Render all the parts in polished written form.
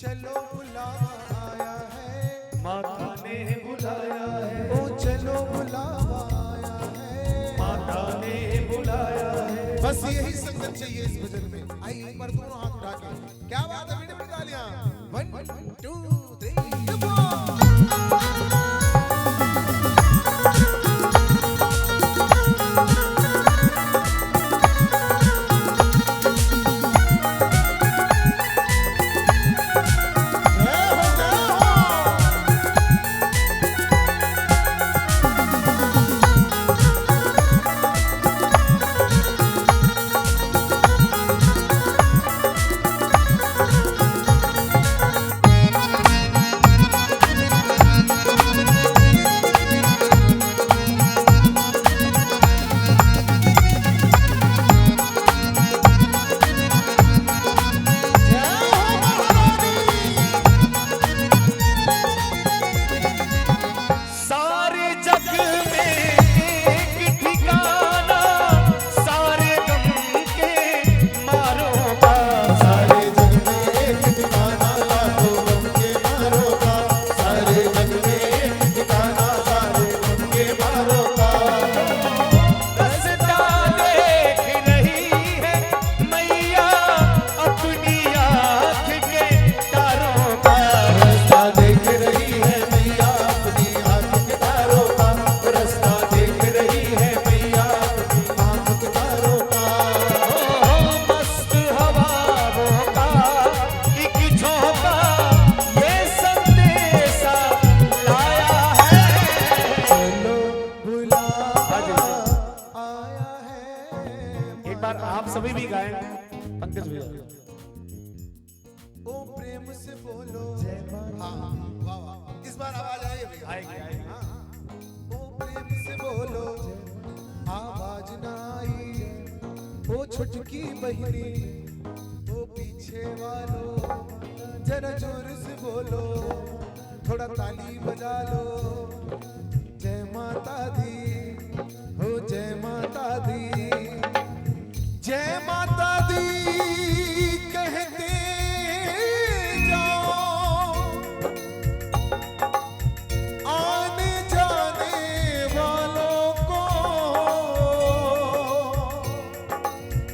चलो बुलावा आया है, माता ने बुलाया है। ओ चलो बुलावा आया है, माता ने बुलाया है। बस यही संगत चाहिए इस भजन में। आइए एक बार दोनों हाथ उठा के, क्या बात है, मीठी मीठी तालियां। 1 2 3 4। आप सभी भी गाएं, पंकज भैया। ओ प्रेम से बोलो, हाँ वाह वाह, इस बार आवाज आई भैया, आएगी आएगी। हाँ, ओ प्रेम से बोलो, आवाज ना आई, ओ छुटकी बहनी, ओ पीछे वालों, जरा जोर से बोलो, थोड़ा ताली बजा लो। जय माता दी, हो जय माता दी, जय माता दी कहते जाओ, आने जाने वालों को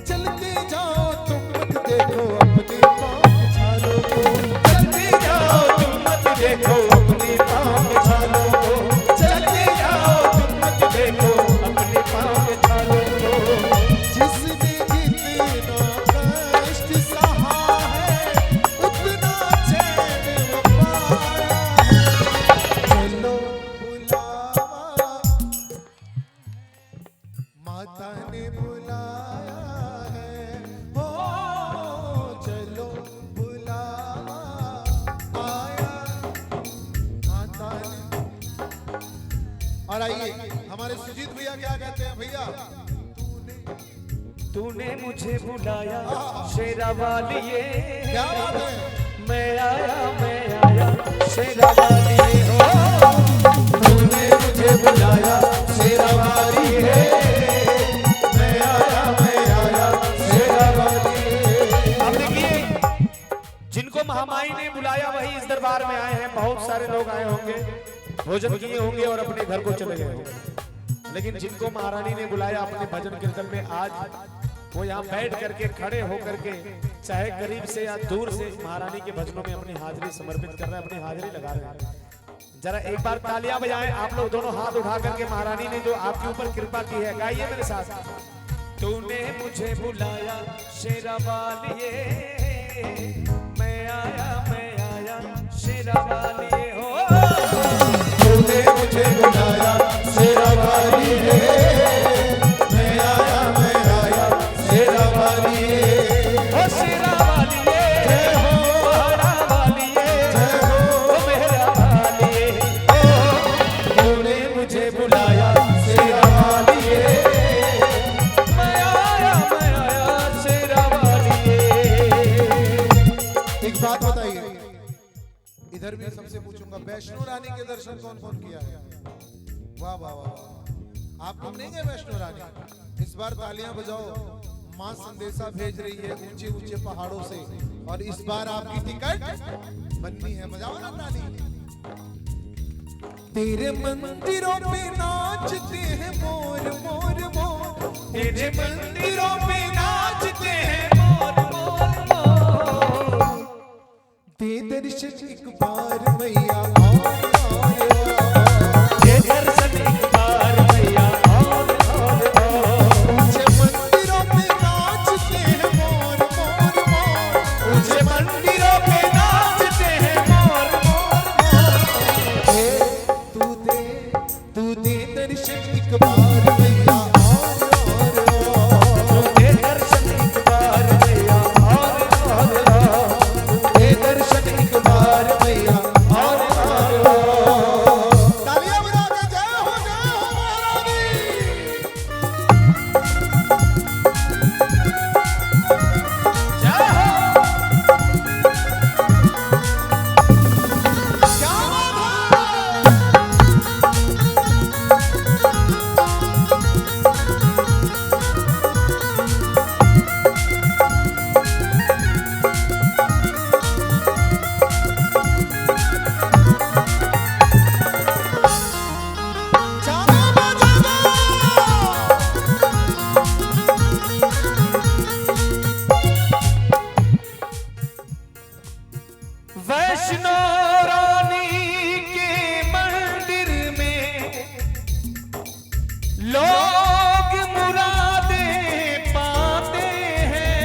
चलते जाओ, तुम मत देखो अपने पाँव छालों को, चलते जाओ तुम मत देखो अपने पाँव छालों को, चलते जाओ तुम मत देखो अपने पाँव छालों को। जिसने माता ने बुलाया है, हो चलो बुलावा आया माता ने। और आइए हमारे सुजीत भैया क्या कहते हैं भैया, तूने मुझे बुलाया शेरा वालिए, क्या बात है, मैं आया शेरा वालिए हो। तूने मुझे बुलाया शेरा वालिए, मैं आया शेरा वालिए। अब देखिए, जिनको महामाई ने बुलाया वही इस दरबार में आए हैं। बहुत सारे लोग आए होंगे, भोजन किए होंगे और अपने घर को चले गए होंगे, लेकिन जिनको महारानी ने बुलाया अपने भजन कीर्तन में, आज वो यहाँ बैठ करके खड़े होकर के चाहे करीब से या दूर से महारानी के भजनों में अपनी हाजिरी समर्पित कर रहे हैं, अपनी हाजिरी लगा रहे हैं। जरा एक बार तालियां बजाएं आप लोग, दोनों हाथ उठा करके महारानी ने जो आपके ऊपर कृपा की है, गाइए मेरे साथ। तूने मुझे बुलाया शेरा वालिए, मैं आया शेरा वालिए हो। तूने मुझे बुलाया शेरा वालिए, मैं आया शेरा वालिए, ओ शेरा वालिए, जय हो पहाड़ा वालिए, जय हो मेरा वालिए हो। तूने मुझे बुलाया शेरा वालिए, मैं आया शेरा वालिए। एक बात बताइए, इधर भी सबसे पूछूंगा, वैष्णो रानी के दर्शन कौन कौन किया है? वाह वाह वाह, आप लोग नहीं गए वैष्णो रानी? इस बार तालियां बजाओ, माँ संदेशा भेज रही है ऊंचे ऊंचे पहाड़ों से, और इस बार आपकी टिकट बननी है। बजाओ ना ताली। तेरे मंदिरों पे नाचते हैं मोर मोर मोर, तेरे मंदिरों पे नाचते हैं मोर मोर मोर। दे दर्शन एक बार मैया दे दर्शन एक बार मैया ऊंचे मंदिरों पे नाचते हैं मोर मोर मोर, ऊंचे मंदिरों पे नाचते हैं मोर तू दे दर्शन एक बार मैया दे दर्शन एक बार मैया दे दर्शन एक बार मैया। तालियां बजा के जय हो महारानी। जय हो। क्या बात है। जाना बजाना। वैष्णो रानी के मंदिर में लोग मुरादें पाते हैं,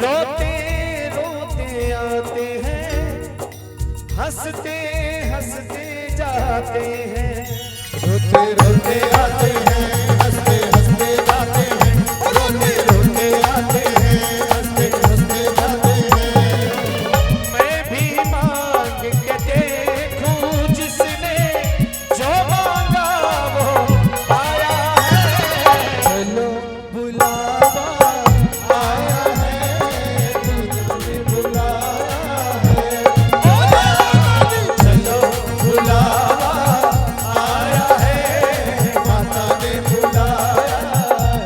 रोते रोते आते हैं, हंसते हंसते जाते हैं। रोते रोते आते हैं, हंसते हंसते जाते हैं, रोते रोते आते हैं, हंसते हंसते जाते हैं। मैं भी मांग के देखूं, जिसने जो मांगा वो पाया है। चलो बुलावा आया है, तुझे बुलाया है। चलो बुलावा आया है, माता ने बुलाया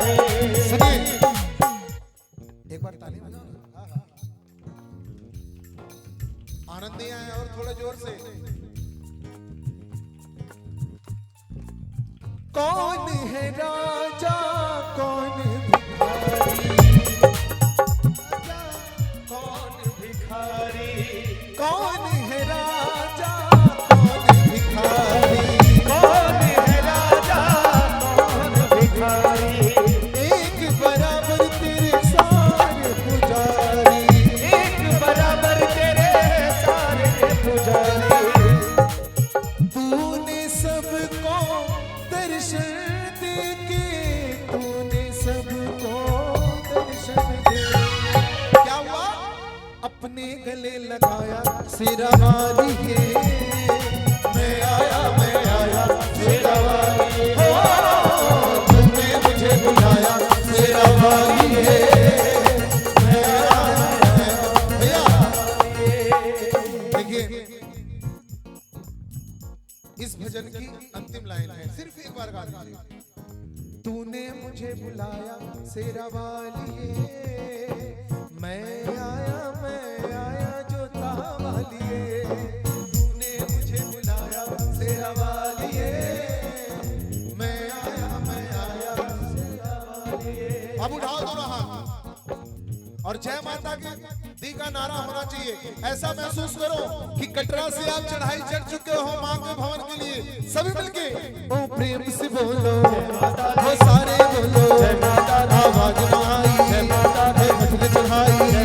है। सुनिए, एक बार ताली बजाओ ना। आनंद नहीं आया? और थोड़ा जोर से। कौन है राजा कौन भिखारी, कौन भिखारी, कौन है राजा कौन भिखारी। कौन है राजा, कौन भिखारी। एक बराबर तेरे सारे पुजारी, एक बराबर तेरे सारे पुजारी। तूने सबको दर्शन दे के, तूने सबको दर्शन दे। क्या हुआ? अपने गले लगाया सिरा वाली है, मैं आया सिरा वाली है। तूने मुझे बुलाया सिरा वाली है, मैं आया। देखिए, इस भजन की अंतिम लाइन है, सिर्फ एक बार गा दीजिए। तूने मुझे बुलाया शेरा वालिए, मैं आया जोता वालिए। तूने मुझे बुलाया शेरा वालिए, मैं आया शेरा वालिए। अब उठाओ दोनों हाथ और जय माता की दी का नारा होना चाहिए। ऐसा महसूस करो कि कटरा से आप चढ़ाई चढ़ चुके हो मां के भवन के लिए। सभी मिलके ओ प्रेम से बोलो, वो सारे बोलो, आवाज न आई, भजन चढ़ाई।